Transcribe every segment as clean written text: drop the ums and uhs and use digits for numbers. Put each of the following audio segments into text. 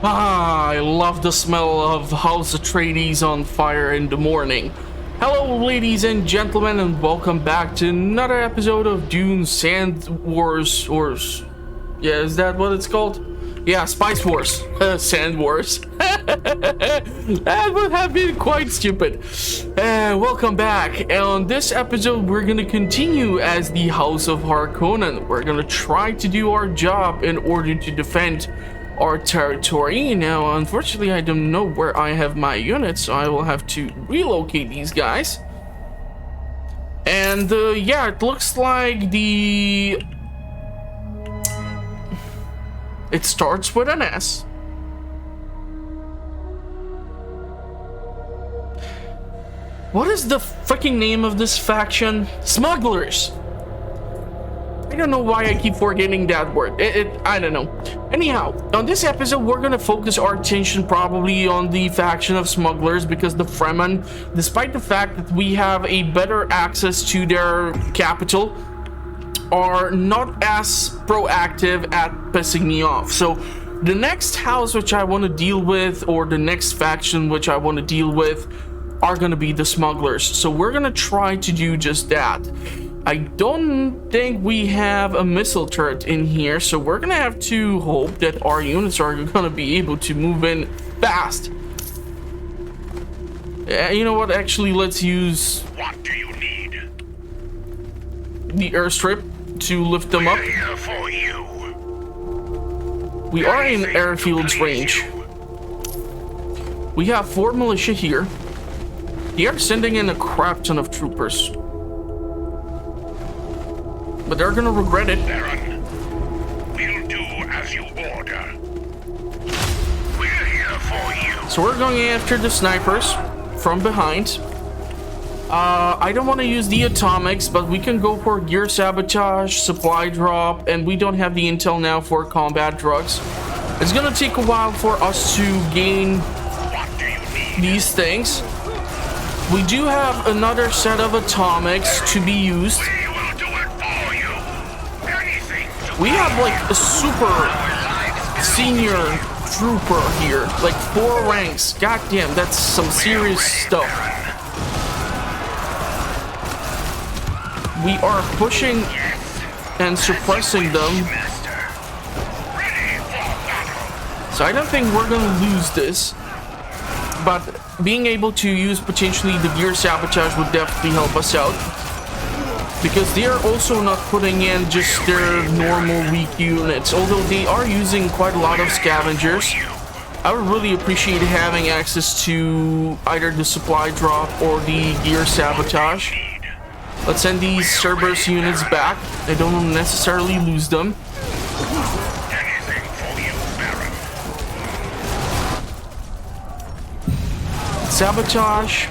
Ah, I love the smell of House Atreides on fire in the morning. Hello, ladies and gentlemen, and welcome back to another episode of Dune Sand Wars, yeah, is that what it's called? Yeah, Spice Wars. Sand Wars. That would have been quite stupid. Welcome back. On this episode, we're gonna continue as the House of Harkonnen. We're gonna try to do our job in order to defend our territory. Now, unfortunately, I don't know where I have my units, so I will have to relocate these guys. And yeah, it looks like it starts with an S. What is the freaking name of this faction? Smugglers. I don't know why I keep forgetting that word. I don't know. Anyhow, on this episode, we're gonna focus our attention probably on the faction of smugglers, because the Fremen, despite the fact that we have a better access to their capital, are not as proactive at pissing me off. So the next house which I want to deal with, or the next faction which I want to deal with, are gonna be the smugglers. So we're gonna try to do just that. I don't think we have a missile turret in here, so we're gonna have to hope that our units are gonna be able to move in fast. You know what? Actually, let's use. What do you need? The airstrip to lift them up. We're here for you. We are in airfield's range. We have 4 militia here. They are sending in a crap ton of troopers. But they're gonna regret it. Baron, we'll do as you order. We're here for you. So we're going after the snipers from behind. I don't want to use the atomics, but we can go for gear sabotage, supply drop, and we don't have the intel now for combat drugs. It's gonna take a while for us to gain these things. We do have another set of atomics to be used. We have like a super senior trooper here, like 4 ranks. Goddamn, that's some serious stuff. We are pushing and suppressing them. So I don't think we're gonna lose this, but being able to use potentially the gear sabotage would definitely help us out, because they are also not putting in just their normal weak units, although they are using quite a lot of scavengers. I would really appreciate having access to either the supply drop or the gear sabotage. Let's send these Cerberus units back. I don't necessarily lose them. Sabotage.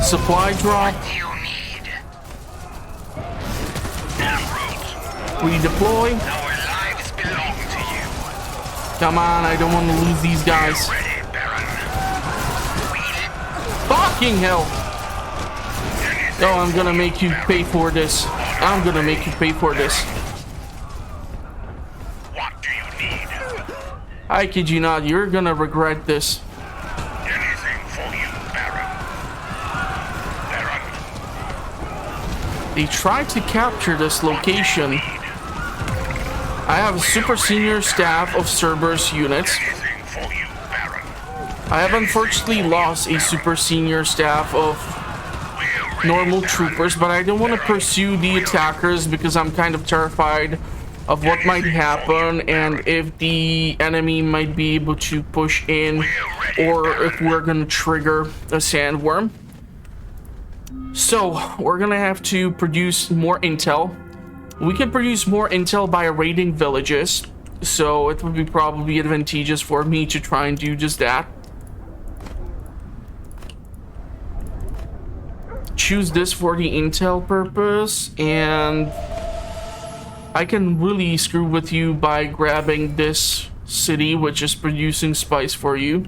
Supply drop. Redeploy. Come on, I don't want to lose these guys. Fucking hell. Oh, I'm gonna make you pay for this. I'm gonna make you pay for this. What do you need? I kid you not, you're gonna regret this. Anything for you, Baron. Baron. They tried to capture this location. I have a super senior staff of Cerberus units. Anything for you, Baron. I have unfortunately lost a super senior staff of normal troopers, but I don't want to pursue the attackers because I'm kind of terrified of what might happen and if the enemy might be able to push in, or if we're gonna trigger a sandworm. So we're gonna have to produce more intel. We can produce more intel by raiding villages, so it would be probably advantageous for me to try and do just that. Choose this for the intel purpose, and I can really screw with you by grabbing this city, which is producing spice for you.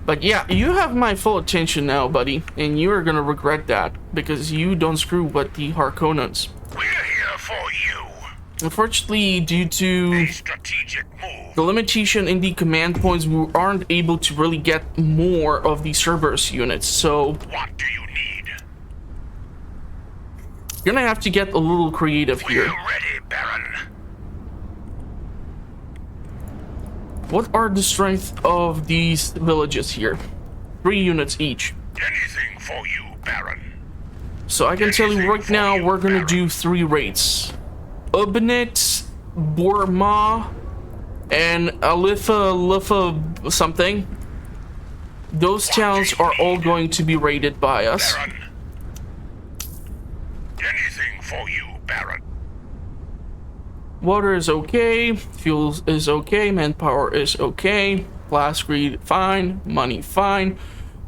But yeah, you have my full attention now, buddy, and you are gonna regret that, because you don't screw with the Harkonnens. We're here for you. Unfortunately, due to A strategic move. the limitation in the command points, we aren't able to really get more of the Cerberus units, so What do you need? you're gonna have to get a little creative We're here. ready, Baron. What are the strength of these villages here? 3 units each. Anything for you, Baron. So I can tell you right now, we're gonna do 3 raids. Ubnit, Borma, and Litha something. Those towns are all going to be raided by us. Baron. Anything for you, Baron. Water is okay, fuel is okay, manpower is okay, blast greed fine, money fine,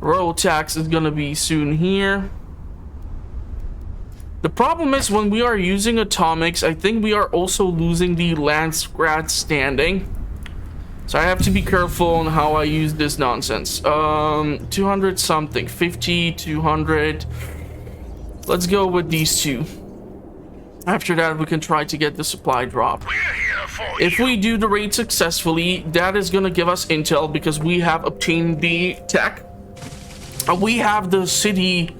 royal tax is gonna be soon here. The problem is when we are using atomics, I think we are also losing the Landsgrad standing. So I have to be careful on how I use this nonsense. 200 something, 50, 200. Let's go with these 2. After that, we can try to get the supply drop. We're here for If you. we do the raid successfully, that is going to give us intel because we have obtained the tech. We have the city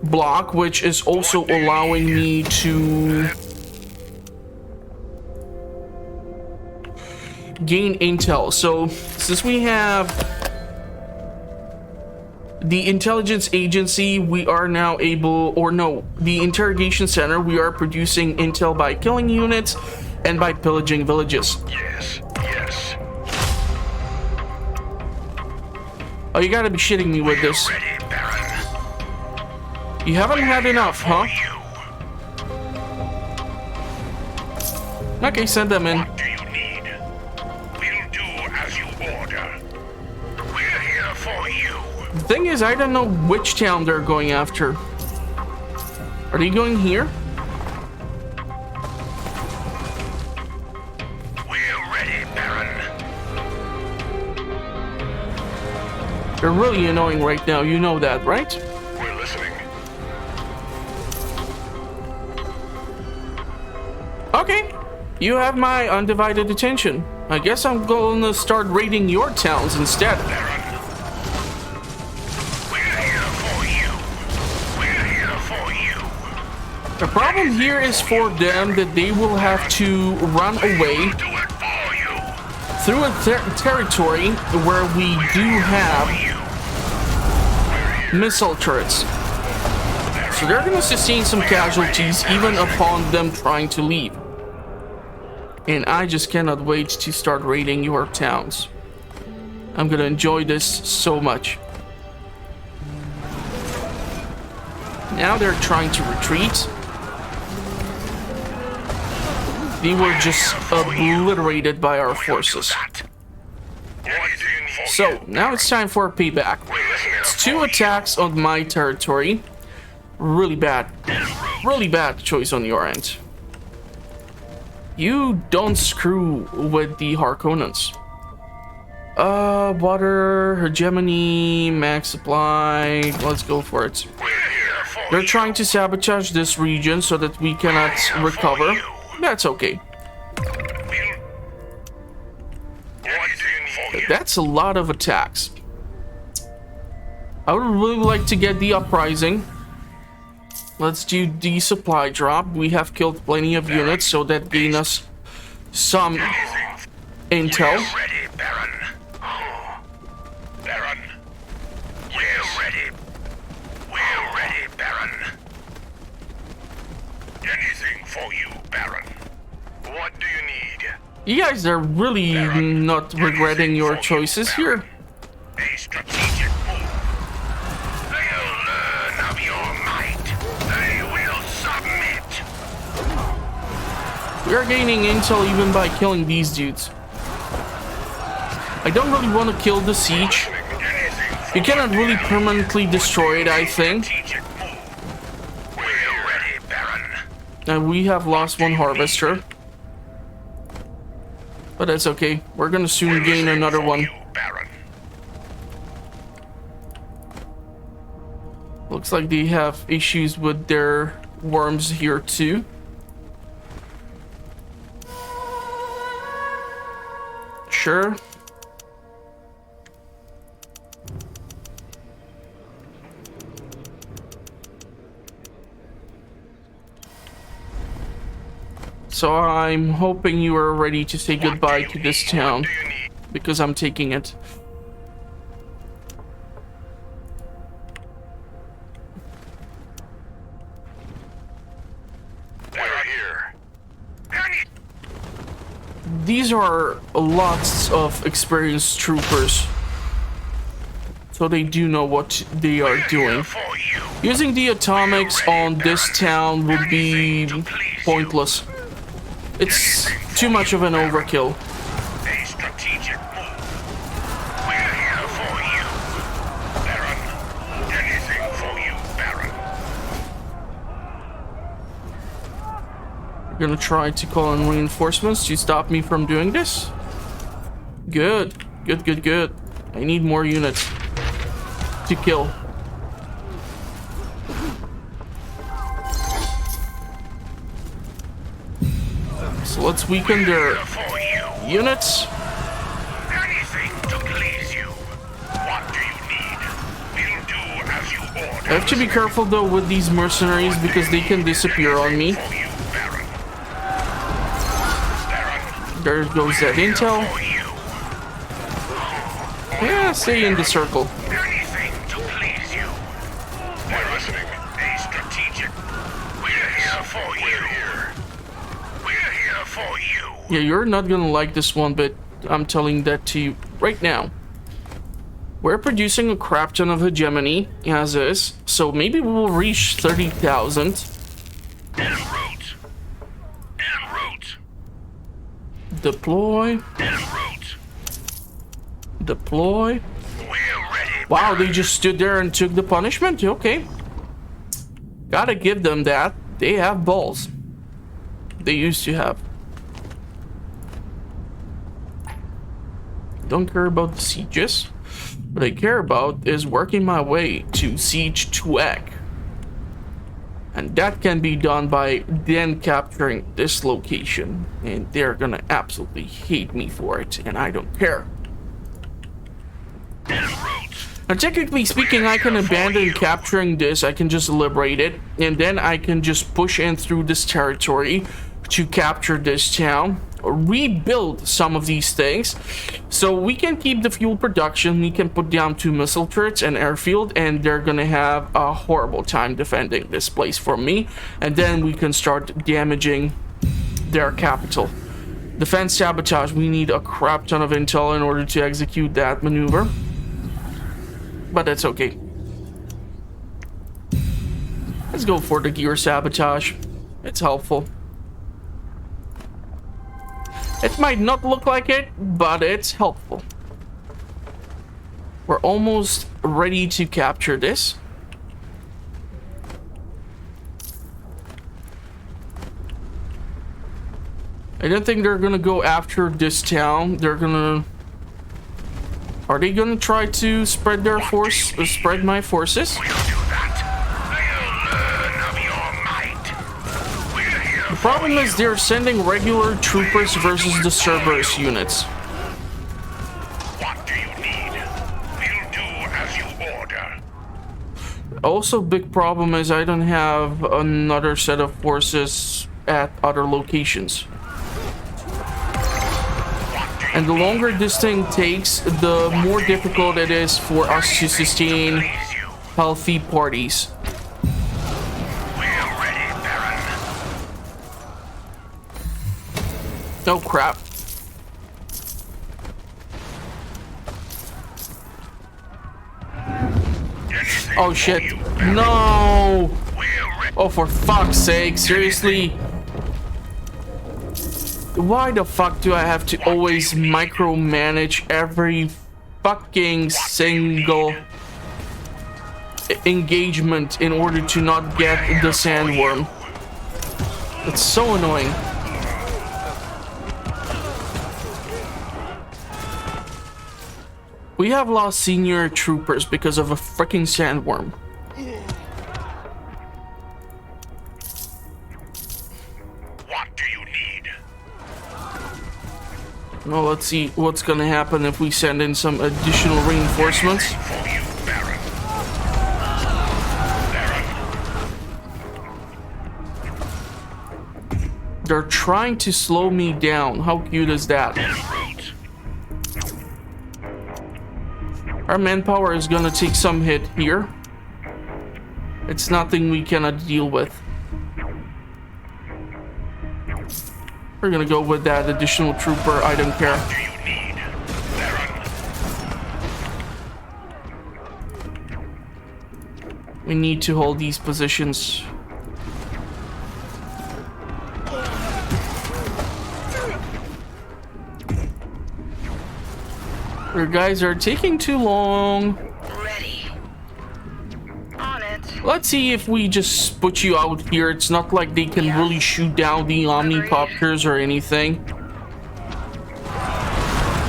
block, which is also allowing me to gain intel. So since we have the intelligence agency, we are now able, or no, the interrogation center, we are producing intel by killing units and by pillaging villages. Yes, yes. Oh, you gotta be shitting me with this. Ready, Baron. You haven't had enough, huh? You. Okay, send them in. What do you need? We'll do as you order. We're here for you. The thing is, I don't know which town they're going after. Are they going here? We're ready, Baron. They're really annoying right now, you know that, right? We're listening. Okay, you have my undivided attention. I guess I'm going to start raiding your towns instead. Baron. We're here for you. We're here for you. The problem here is for them that they will have to run away We'll do it for you. through a territory where we do have missile turrets. So they're going to sustain some casualties even upon them trying to leave. And I just cannot wait to start raiding your towns. I'm going to enjoy this so much. Now they're trying to retreat. They were just obliterated by our forces. So now it's time for a payback. It's 2 attacks on my territory. Really bad choice on your end. You don't screw with the Harkonnens. Water, hegemony, max supply. Let's go for it. They're trying to sabotage this region so that we cannot recover. That's okay. That's a lot of attacks. I would really like to get the uprising. Let's do the supply drop. We have killed plenty of units, so that gain us some intel. Ready, Baron. Baron. We're ready. We're ready, Baron. Anything for you, Baron. What do you need? You guys are really not regretting your choices here. A strategic move. They'll learn of your might. They will submit. We are gaining intel even by killing these dudes. I don't really want to kill the siege. You cannot really permanently destroy it, I think. Strategic move. We're ready, Baron. And we have lost 1 harvester. But that's okay. We're gonna soon gain another one. You, Baron. Looks like they have issues with their worms here too. Sure. So I'm hoping you are ready to say goodbye to this town, because I'm taking it. These are lots of experienced troopers, so they do know what they are doing. Using the atomics on this town would be pointless. It's too much of an overkill. A strategic move. We're here for you, Baron. Anything for you, Baron. You're gonna try to call in reinforcements to stop me from doing this? Good. Good, good, good. I need more units to kill. So let's weaken their units. Anything to please you. What do you need? We'll do as you order. I have to be careful though with these mercenaries because they can disappear on me. For you, Baron. There goes that intel. Yeah, stay in the circle. Anything to please you. We're listening. A strategic. We're here for you. We're here for you. Yeah, you're not gonna like this one, but I'm telling that to you right now. We're producing a crap ton of hegemony as is, so maybe we will reach 30,000. En route. En route. Deploy. En route. Deploy. We're ready. Wow, they just stood there and took the punishment? Okay. Gotta give them that. They have balls. They used to have. Don't care about the sieges. What I care about is working my way to Siege 2Ek. And that can be done by then capturing this location. And they're gonna absolutely hate me for it, and I don't care. En route. Now, technically speaking, I can abandon capturing this. I can just liberate it, and then I can just push in through this territory to capture this town, rebuild some of these things, so we can keep the fuel production. We can put down 2 missile turrets and airfield, and they're gonna have a horrible time defending this place from me, and then we can start damaging their capital. Defense sabotage. We need a crap ton of intel in order to execute that maneuver. But that's okay. Let's go for the gear sabotage. It's helpful. It might not look like it, but it's helpful. We're almost ready to capture this. I don't think they're gonna go after this town. They're gonna... Are they gonna try to spread their force, spread my forces? We'll do that. They'll learn of your might. We're here The problem is they're sending regular troopers versus the Cerberus units. What do you need? We'll do as you order. Also, big problem is I don't have another set of forces at other locations. And the longer this thing takes, the more difficult it is for us to sustain Please you. healthy parties. We're ready, Baron. Oh crap. Anything Oh for shit. you, Baron. No! We're ready. Oh, for fuck's sake, seriously? Why the fuck do I have to always micromanage every fucking single engagement in order to not get the sandworm? It's so annoying. We have lost senior troopers because of a freaking sandworm. What do you need? Well, let's see what's gonna happen if we send in some additional reinforcements. For you, Baron. They're trying to slow me down. How cute is that? Our manpower is gonna take some hit here. It's nothing we cannot deal with. We're gonna go with that additional trooper. I don't care. What do you need, Baron? We need to hold these positions. Your guys are taking too long. Ready. On it. Let's see if we just put you out here. It's not like they can really shoot down the omnicopters or anything.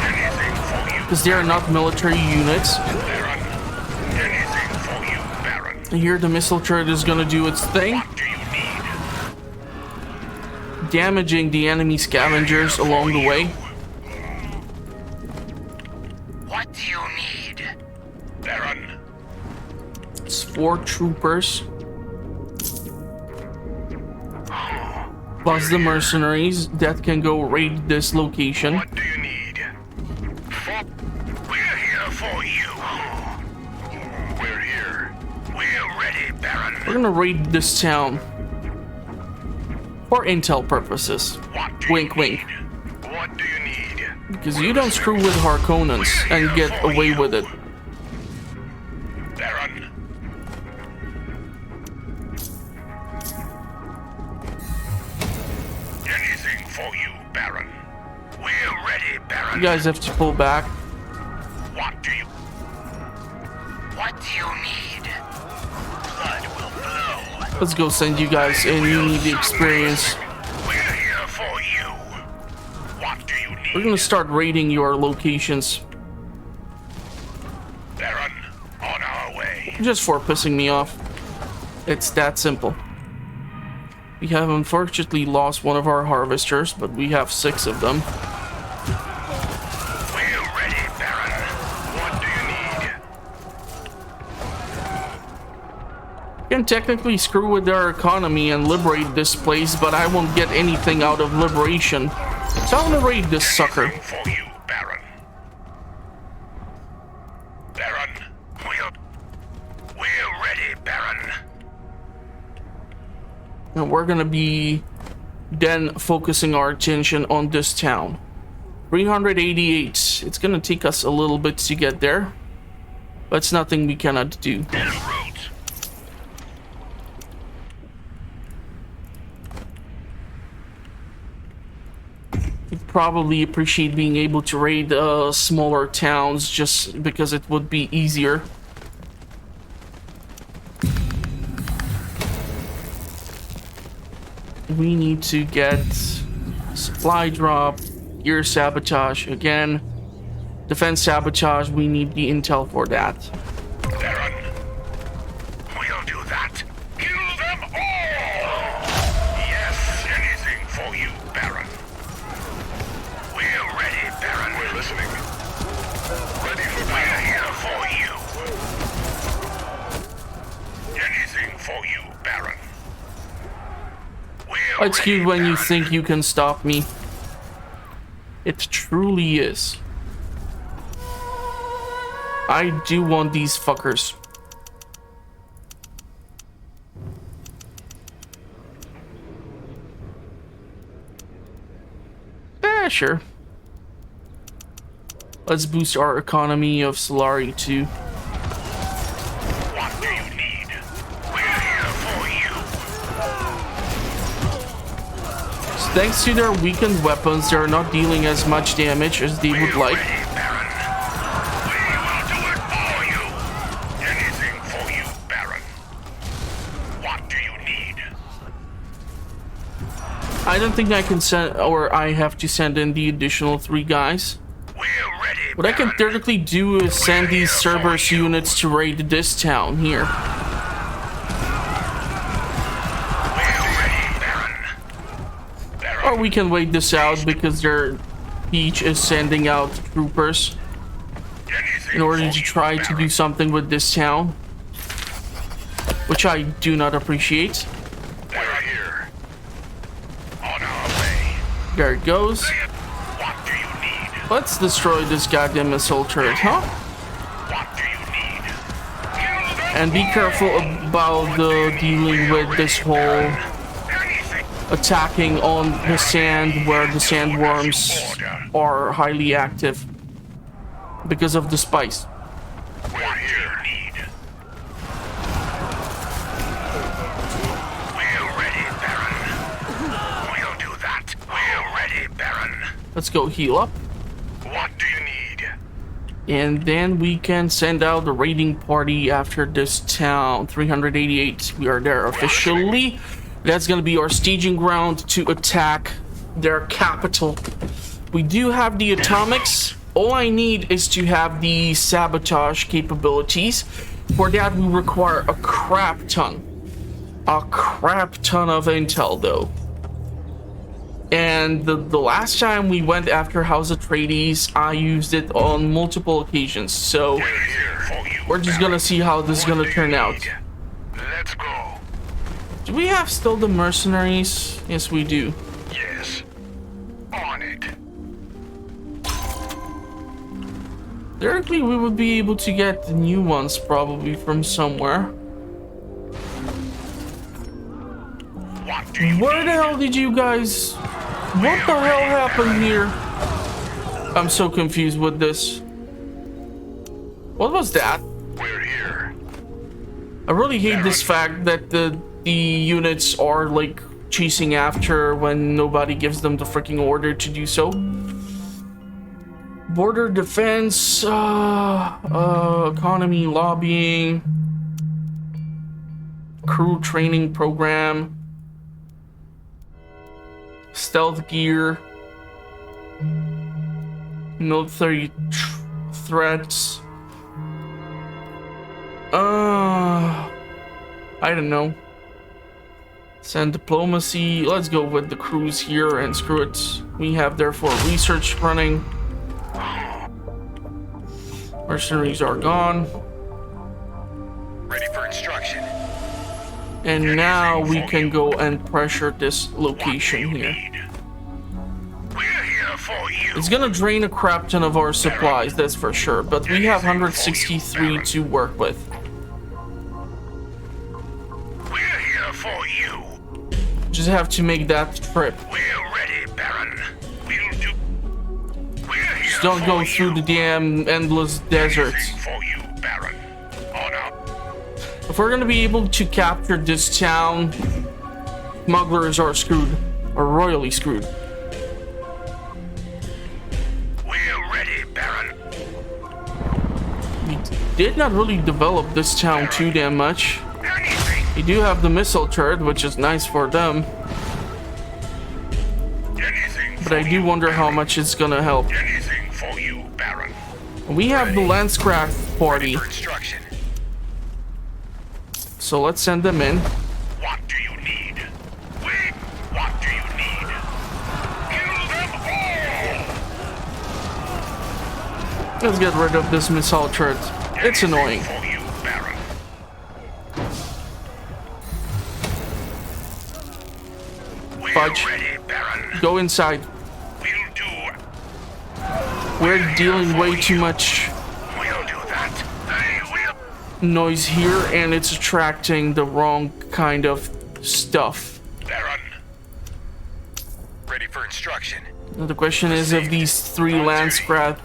Anything for you, Because they are not military units. Baron. Anything for you, Baron. Here the missile turret is gonna do its thing. What do you need? Damaging the enemy scavengers along the way. What do you need, Baron? It's 4 troopers. Plus the mercenaries that can go raid this location. What do you need? We're here for you. We're here. We're ready, Baron. We're gonna raid this town. For intel purposes. What do Wink, you wink. need? What do you need? Because you don't screw with Harkonnens and get away with it. Baron. Anything for you, Baron. We're ready, Baron. You guys have to pull back. What do you need? Blood will flow. Let's go send you guys in. You need the experience. We're here for you. What do you need? We're gonna start raiding your locations. Baron, on our way. Just for pissing me off. It's that simple. We have unfortunately lost one of our harvesters, but we have 6 of them. We're ready, Baron. What do you need? Can technically screw with their economy and liberate this place, but I won't get anything out of liberation. So I'm gonna raid this sucker. Anything for you, Baron. Baron, we're ready, Baron. And we're gonna be then focusing our attention on this town. 388. It's gonna take us a little bit to get there, but it's nothing we cannot do. En route. You'd probably appreciate being able to raid smaller towns just because it would be easier. We need to get supply drop, gear sabotage again, defense sabotage. We need the intel for that. Baron, we'll do that. Kill them all! Yes, anything for you, Baron. We're ready, Baron. We're listening. Ready for battle. We're here for you. Anything for you, Baron. We're It's ready, cute when you Baron. think you can stop me. It truly is. I do want these fuckers. Sure. Let's boost our economy of Solari too. What do you need? We're here for you. Thanks to their weakened weapons, they are not dealing as much damage as they would like. Ready, Baron. We will do it for you. Anything for you, Baron. What do you need? I don't think I can send, or I have to send in the additional 3 guys. We're ready, What I can Baron. theoretically do is send these Cerberus units to raid this town here. We're ready, Baron. Baron, Or we can wait this out because they're Peach is sending out troopers in order to try to do something with this town, which I do not appreciate. We're here. On our way. There it goes. What do you need? Let's destroy this goddamn missile turret, huh? What do you need? Kill them And be careful about dealing with this whole anything. attacking on the sand where the sandworms are highly active because of the spice. We're here. We're ready, Baron. We'll do that. We're ready, Baron. Let's go heal up. What do you need? And then we can send out the raiding party after this town. 388. We are there officially. That's going to be our staging ground to attack their capital. We do have the atomics. All I need is to have the sabotage capabilities. For that, we require a crap ton. A crap ton of intel, though. And the last time we went after House Atreides, I used it on multiple occasions. So We're here for you. we're just gonna see how this is gonna turn out. Let's go. Do we have still the mercenaries? Yes, we do. Yes. On it. Theoretically, we would be able to get the new ones probably from somewhere. What do you Where the hell did you guys... What the hell happened here? I'm so confused with this. What was that? We're here. I really hate this fact that the units are like chasing after when nobody gives them the freaking order to do so. Border defense, economy, lobbying, crew training program, stealth gear, military threats. I don't know. Send diplomacy. Let's go with the crews here and screw it. We have therefore research running. Mercenaries are gone. Ready for instruction. And now we can go and pressure this location here. We're here for you. It's gonna drain a crap ton of our supplies, that's for sure. But we have 163 to work with. We're here for you. Just have to make that trip. We're ready, Baron. We'll do. We're here Just don't go through the damn endless deserts. Anything for you, Baron. On up. If we're gonna be able to capture this town, smugglers are screwed. Or royally screwed. We're ready, Baron. We did not really develop this town too damn much. Anything. We do have the missile turret, which is nice for them. Anything. But I do wonder how much it's gonna help. Anything for you, Baron. We have the Lancecraft party, For instruction. so let's send them in. What do you need? Wait. What do you need? Kill them all. Let's get rid of this missile turret. It's annoying. For you, Baron. We're Fudge. ready, Baron. Go inside. We'll do. We're dealing way too much We'll do that. They will. noise here, and it's attracting the wrong kind of stuff. Baron. Ready for instruction. Now the question is if these 3 Lancecraft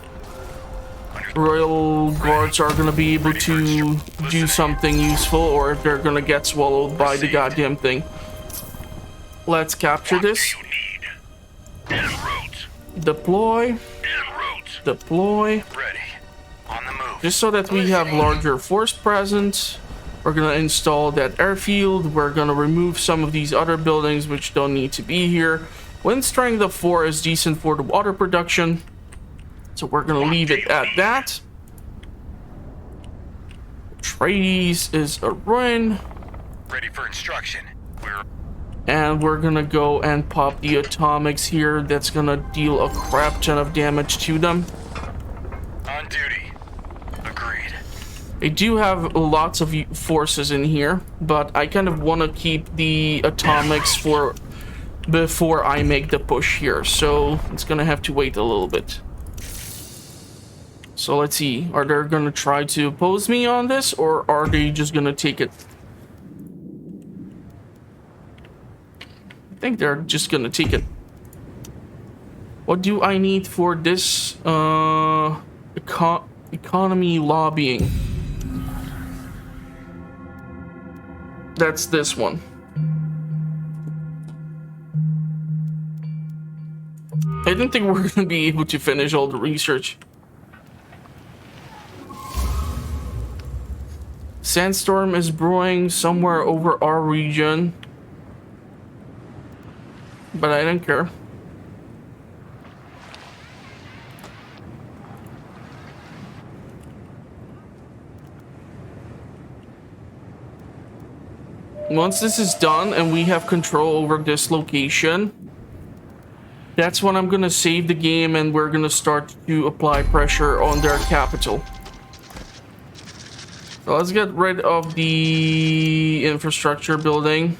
Royal Guards are gonna be able to do something useful, or if they're gonna get swallowed by the goddamn thing. Let's capture What do this. you need? En route. Deploy. En route. Deploy. Ready. On the move. Just so that we have larger force presence. We're gonna install that airfield. We're gonna remove some of these other buildings which don't need to be here. Wind strength of 4 is decent for the water production. So we're gonna leave it at that. Atreides is a ruin. Ready for instruction. We're And we're gonna go and pop the atomics here. That's gonna deal a crap ton of damage to them. On duty. Agreed. I do have lots of forces in here, but I kind of want to keep the atomics for before I make the push here. So it's gonna have to wait a little bit. So let's see. Are they gonna try to oppose me on this, or are they just gonna take it? I think they're just gonna take it. What do I need for this economy lobbying? That's this one. I didn't think we were gonna be able to finish all the research. Sandstorm is brewing somewhere over our region. But I don't care. Once this is done and we have control over this location, that's when I'm gonna save the game and we're gonna start to apply pressure on their capital. So let's get rid of the infrastructure building.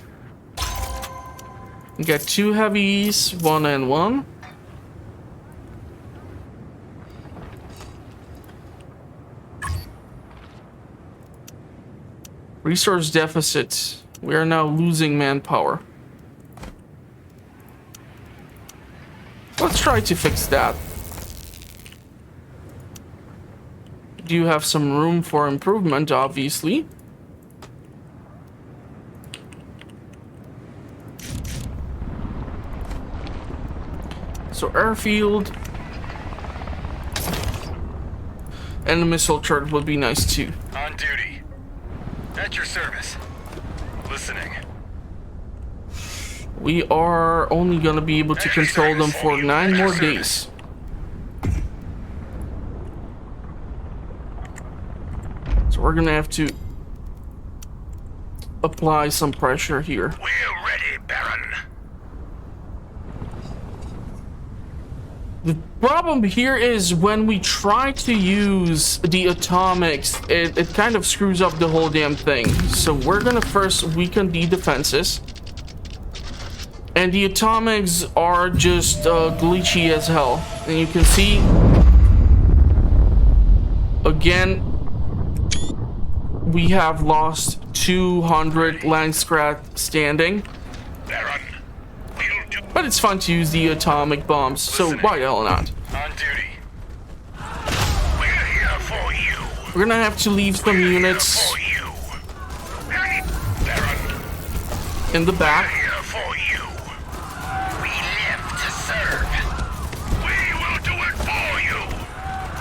Get 2 heavies, 1 and 1. Resource deficit. We are now losing manpower. Let's try to fix that. Do have some room for improvement, obviously. So airfield and a missile turret would be nice too. On duty. At your service. Listening. We are only gonna be able to control them for 9 more days. So we're gonna have to apply some pressure here. We're ready, Baron. The problem here is when we try to use the atomics, it kind of screws up the whole damn thing. So we're gonna first weaken the defenses. And the atomics are just glitchy as hell. And you can see, again, we have lost 200 Landskrat standing. Baron, we'll do. But it's fun to use the atomic bombs, so why the hell not? On duty. We're here for you. We're gonna have to leave some units For you. Baron, in the back. here for you. We live to serve. We will do it for you.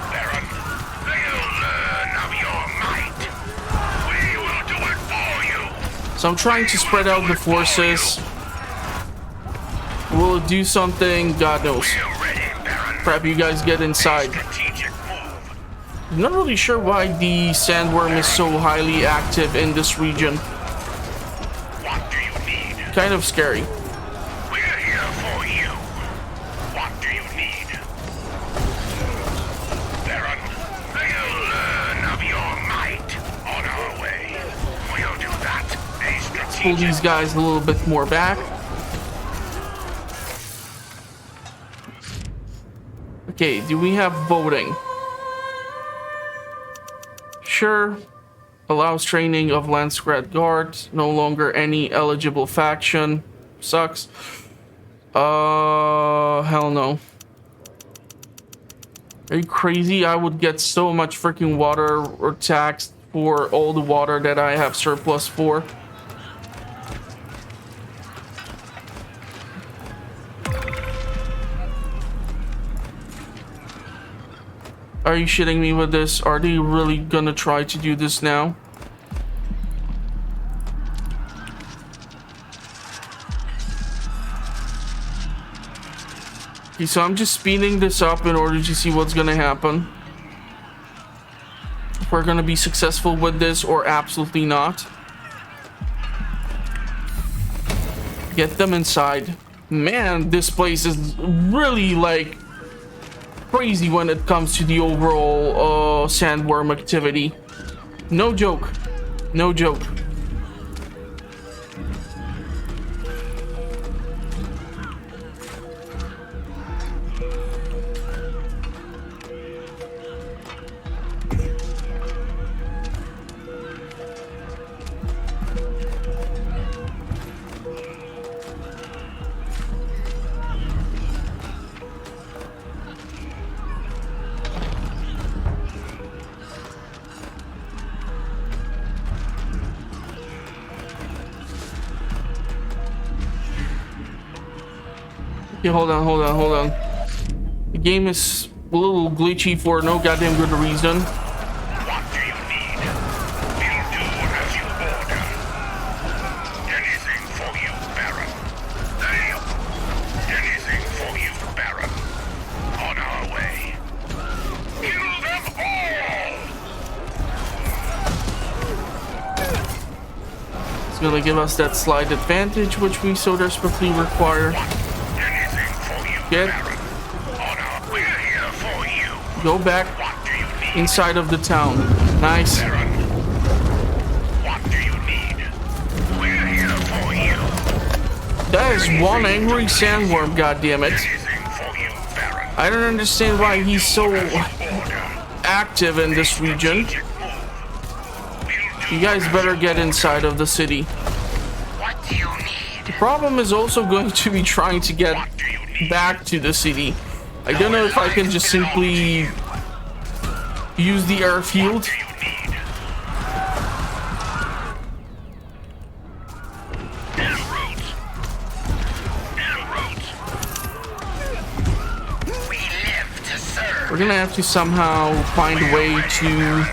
Baron, they'll learn of your might. We will do it for you. So I'm trying to spread out the forces. Will it do something? God knows. We're ready, Baron. Crap, you guys get inside. Strategic move. I'm not really sure why the sandworm is so highly active in this region. What do you need? Kind of scary. We're here for you. What do you need? Baron, they'll learn of your might. On our way. We'll do that. A Pull strategic. these guys a little bit more back. Okay, do we have voting? Sure. Allows training of Landskrat guards. No longer any eligible faction. Sucks. Hell no. Are you crazy? I would get so much freaking water or taxed for all the water that I have surplus for. Are you shitting me with this? Are they really gonna try to do this now? Okay, so I'm just speeding this up in order to see what's gonna happen. If we're gonna be successful with this or absolutely not. Get them inside. Man, this place is really like crazy when it comes to the overall sandworm activity. No joke. No joke. Okay, hold on. The game is a little glitchy for no goddamn good reason. What do you need? We'll do as you order. Anything for you, Baron. Anything for you, Baron. On our way. Kill them all! It's gonna give us that slight advantage which we so desperately require. Get. We're here for you. Go back inside of the town. Nice. What do you need? We're here for you. That is one angry sandworm, goddammit. I don't understand why he's so active in this region. You guys better get inside of the city. What do you need? The problem is also going to be trying to get back to the city. I don't know if I can just simply use the airfield. We're gonna have to somehow find a way to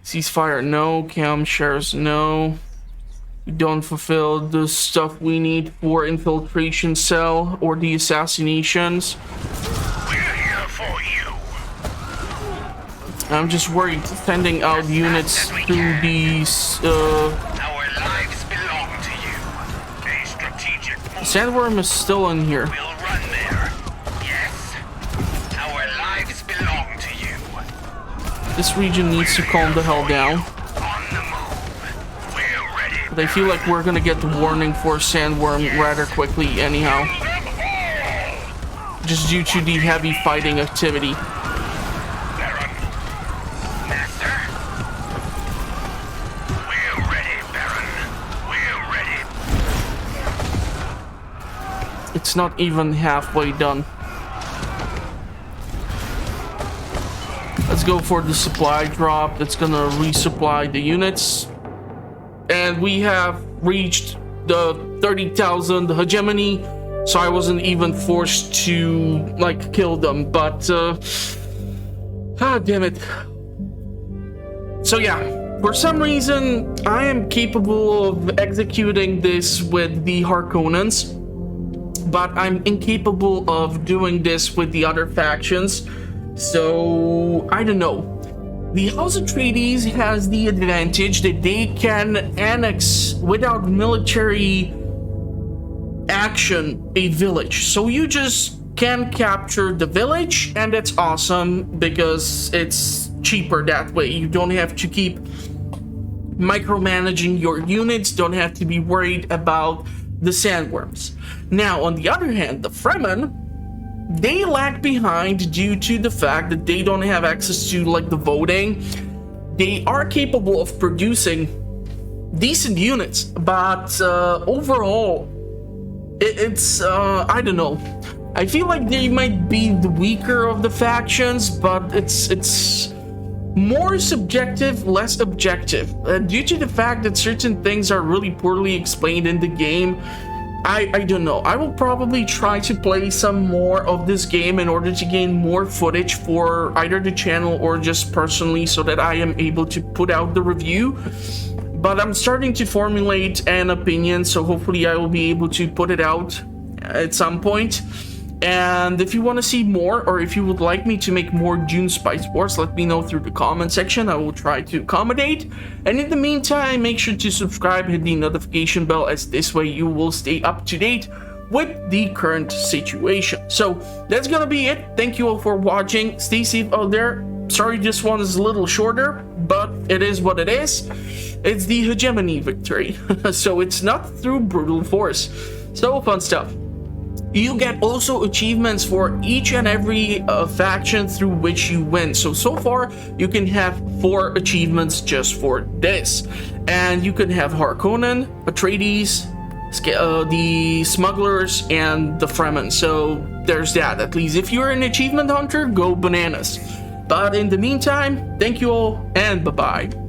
ceasefire. No. Cam shares. No. We don't fulfill the stuff we need for infiltration cell or the assassinations. We're here for you. I'm just worried sending out units through these Our lives belong to you. A strategic move. sandworm is still in here. We'll run there. Yes. Our lives belong to you. This region needs to calm the hell down. But I feel like we're gonna get the warning for sandworm rather quickly anyhow. Just due to the heavy fighting activity. Baron. Master. We're ready, Baron. We're ready. It's not even halfway done. Let's go for the supply drop that's gonna resupply the units. And we have reached the 30,000 hegemony, so I wasn't even forced to like kill them, but damn it. So yeah, for some reason I am capable of executing this with the Harkonnens, but I'm incapable of doing this with the other factions. So I don't know. The House Atreides has the advantage that they can annex without military action a village. So you just can capture the village, and that's awesome because it's cheaper that way. You don't have to keep micromanaging your units, don't have to be worried about the sandworms. Now, on the other hand, the Fremen, they lag behind due to the fact that they don't have access to like the voting. They are capable of producing decent units, but overall it's I don't know. I feel like they might be the weaker of the factions, but it's more subjective, less objective. Due to the fact that certain things are really poorly explained in the game, I don't know. I will probably try to play some more of this game in order to gain more footage for either the channel or just personally so that I am able to put out the review. But I'm starting to formulate an opinion, so hopefully I will be able to put it out at some point. And if you want to see more, or if you would like me to make more Dune Spice Wars, let me know through the comment section. I will try to accommodate. And in the meantime, make sure to subscribe, hit the notification bell, as this way you will stay up to date with the current situation. So that's gonna be it. Thank you all for watching. Stay safe out there. Sorry this one is a little shorter, but it is what it is. It's the hegemony victory. So it's not through brutal force. So fun stuff. You get also achievements for each and every faction through which you win. So far you can have 4 achievements just for this. And you can have Harkonnen, Atreides, the smugglers, and the Fremen. So there's that. At least if you're an achievement hunter, go bananas. But in the meantime, thank you all, and bye-bye.